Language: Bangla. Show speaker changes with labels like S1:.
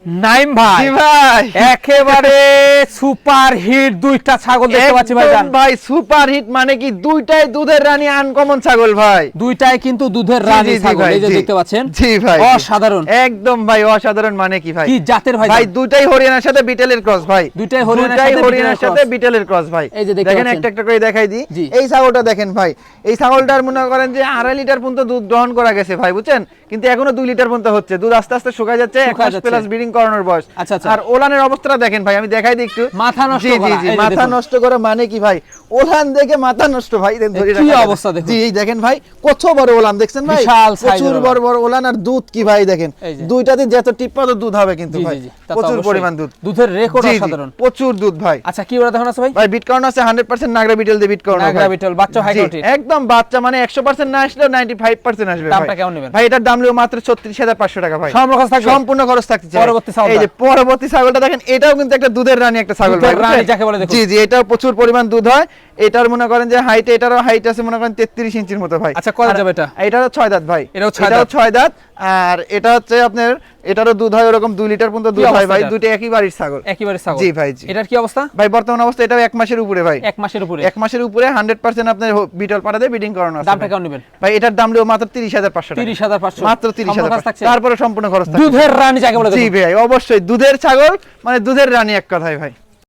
S1: নাইম ভাই,
S2: জি ভাই,
S1: একেবারে সুপার হিট দুইটা ছাগল দেখতে পাচ্ছি ভাই।
S2: একদম ভাই সুপার হিট, মানে কি দুইটাই দুধের রানী, আনকমন ছাগল ভাই।
S1: দুইটাই কিন্তু দুধের
S2: জি,
S1: রানী
S2: জি, জি
S1: ছাগল,
S2: ভাই,
S1: এই যে
S2: জি।
S1: দেখতে পাচ্ছেন।
S2: জি ভাই, জি।
S1: অসাধারণ।
S2: একদম ভাই অসাধারণ, মানে কি ভাই,
S1: কি জাতের ভাই?
S2: ভাই দুইটাই হরিয়ানার সাথে বিটেলের ক্রস ভাই।
S1: দুইটাই হরিয়ানার
S2: সাথে বিটেলের ক্রস ভাই।
S1: এই যে দেখতে
S2: দেখেন
S1: পাচ্ছেন।
S2: একটা একটা করে দেখাই দিই।
S1: জি।
S2: এই ছাগলটা দেখেন ভাই, এই ছাগলটার মনে করেন যে 2.5 লিটার পর্যন্ত দুধ গ্রহণ করা গেছে ভাই, বুঝছেন, কিন্তু এখনো 2 লিটার পর্যন্ত হচ্ছে। দুধ আস্তে আস্তে শুকায় যাচ্ছে, 1 মাস প্লাস ব্রিডিং করানোর বয়স।
S1: আচ্ছা, আচ্ছা।
S2: আর ওলানের অবস্থাটা দেখেন ভাই, আমি দেখাই দিই একটু।
S1: মাথা নষ্ট
S2: জি, জি,
S1: করা,
S2: জি,
S1: এই যে
S2: মাথা
S1: দেখুন।
S2: নষ্ট করা মানে কি ভাই, ওলান দেখে মাথা নষ্ট ভাই। ধরে
S1: কি
S2: রাখা
S1: অবস্থা দেখুন।
S2: জি, এই দেখেন ভাই কত বড় ওলান দেখছেন ভাই,
S1: বিশাল size
S2: প্রচুর
S1: এর
S2: বড় বড় ওলান। আর দুধ কি ভাই দেখেন,
S1: এই যে।
S2: দুইটাতে যত টিপ্পা তো দুধ হবে কিন্তু
S1: জি,
S2: ভাই,
S1: জি, জি, তা তো
S2: প্রচুর
S1: অবশ্যই।
S2: পরিমাণ দুধ।
S1: দুধের রেকর্ড
S2: জি, জি,
S1: অসাধারণ।
S2: প্রচুর দুধ ভাই।
S1: আচ্ছা, কি ওরা দেখুন আছে ভাই?
S2: ভাই বিট করানো আছে 100% নাগরা বিটেল দিয়ে বিট করানো
S1: নাগরা
S2: ভাই।
S1: বিটল, বাচ্চা হাই
S2: জি,
S1: কোয়ালিটি।
S2: একদম বাচ্চা, মানে 100% না আসলেও 95% আসবে ভাই।
S1: দামটা কেমন নেবেন?
S2: ভাই এটার দাম লিও মাত্র 36,500 টাকা ভাই।
S1: সম্পূর্ণ খরচ থাকবে?
S2: সম্পূর্ণ খরচ থাকছে।
S1: পরবর্তী ছাগলটা।
S2: এই যে পরবর্তী ছাগলটা দেখেন, এটাও কিন্তু একটা দুধের রানী একটা ছাগল ভাই,
S1: দুধের রানী
S2: বুঝছেন?
S1: যাকে বলে দেখুন।
S2: জি, জি, এটাও প্রচুর পরিমাণ দুধ হয়। এটার মনে করেন যে হাইট, এটারও হাইট আছে মনে করেন 33 ইঞ্চির মতো ভাই।
S1: আচ্ছা, কয় যাবে এটা?
S2: এটারও 6 দাঁত ভাই।
S1: এটাও 6
S2: এটাও
S1: দাঁত।
S2: 6 দাঁত। আর এটা হচ্ছে আপনার, এটারও দুধ হয় ওরকম 2 লিটার পর্যন্ত দুধ হয়
S1: অবস্থা
S2: ভাই।
S1: এটার?
S2: দুটো একই বাড়ির ছাগল।
S1: একেবারে ছাগল।
S2: জি ভাই, জি।
S1: এটার কি অবস্থা?
S2: ভাই বর্তমান অবস্থা এটাও 1 মাসের উপরে ভাই।
S1: 1 মাসের উপরে।
S2: 1 মাসের উপরে 100% আপনার বিটল পাড়া দিয়ে ব্রিডিং করানো আছে।
S1: দামটা
S2: ভাই।
S1: কেমন নেবেন?
S2: ভাই এটার দাম লিও মাত্র 30,500 টাকা।
S1: 30,500
S2: মাত্র
S1: সম্পূর্ণ খরচ
S2: 30,000
S1: থাকছে?
S2: তারপরে সম্পূর্ণ খরচ থাকছে।
S1: দুধের রানী যাকে বলে
S2: জি
S1: দেখুন।
S2: ভাই, অবশ্যই দুধের ছাগল, মানে দুধের রানী এক কথায় ভাই।